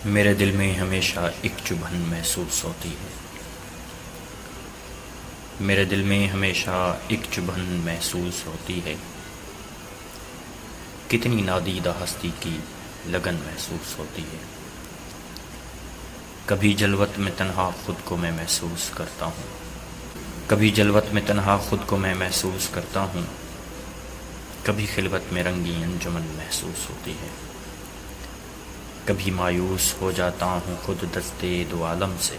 میرے دل میں ہمیشہ ایک چبھن محسوس ہوتی ہے۔ میرے دل میں ہمیشہ ایک چبھن محسوس ہوتی ہے۔ کتنی نادیدہ ہستی کی لگن محسوس ہوتی ہے۔ کبھی جلوت میں تنہا خود کو میں محسوس کرتا ہوں۔ کبھی جلوت میں تنہا خود کو میں محسوس کرتا ہوں۔ کبھی خلوت میں رنگین انجمن محسوس ہوتی ہے۔ کبھی مایوس ہو جاتا ہوں خود دستے دو عالم سے۔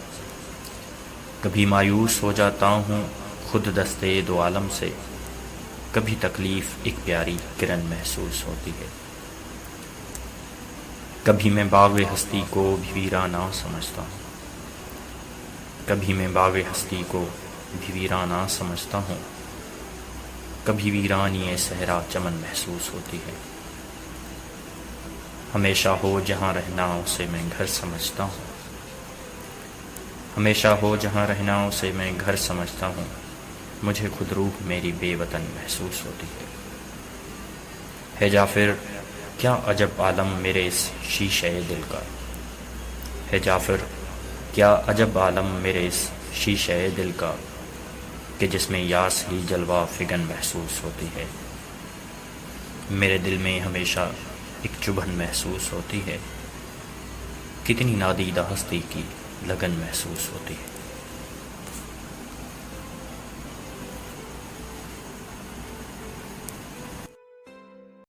کبھی مایوس ہو جاتا ہوں خود دستے دو عالم سے۔ کبھی تکلیف ایک پیاری کرن محسوس ہوتی ہے۔ کبھی میں باغ ہستی کو بھی ویرانہ سمجھتا ہوں۔ کبھی میں باغ ہستی کو بھی ویرانہ سمجھتا ہوں۔ کبھی ویرانی صحرا چمن محسوس ہوتی ہے۔ ہمیشہ ہو جہاں رہنا اسے میں گھر سمجھتا ہوں۔ ہمیشہ ہو جہاں رہنا اسے میں گھر سمجھتا ہوں۔ مجھے خود روح میری بے وطن محسوس ہوتی ہے جعفر کیا عجب عالم میرے اس شیشے دل کا۔ ہے جعفر کیا عجب عالم میرے اس شیشے دل کا کہ جس میں یاس ہی جلوہ فگن محسوس ہوتی ہے۔ میرے دل میں ہمیشہ ایک چبھن محسوس ہوتی ہے۔ کتنی نادیدہ ہستی کی لگن محسوس ہوتی ہے۔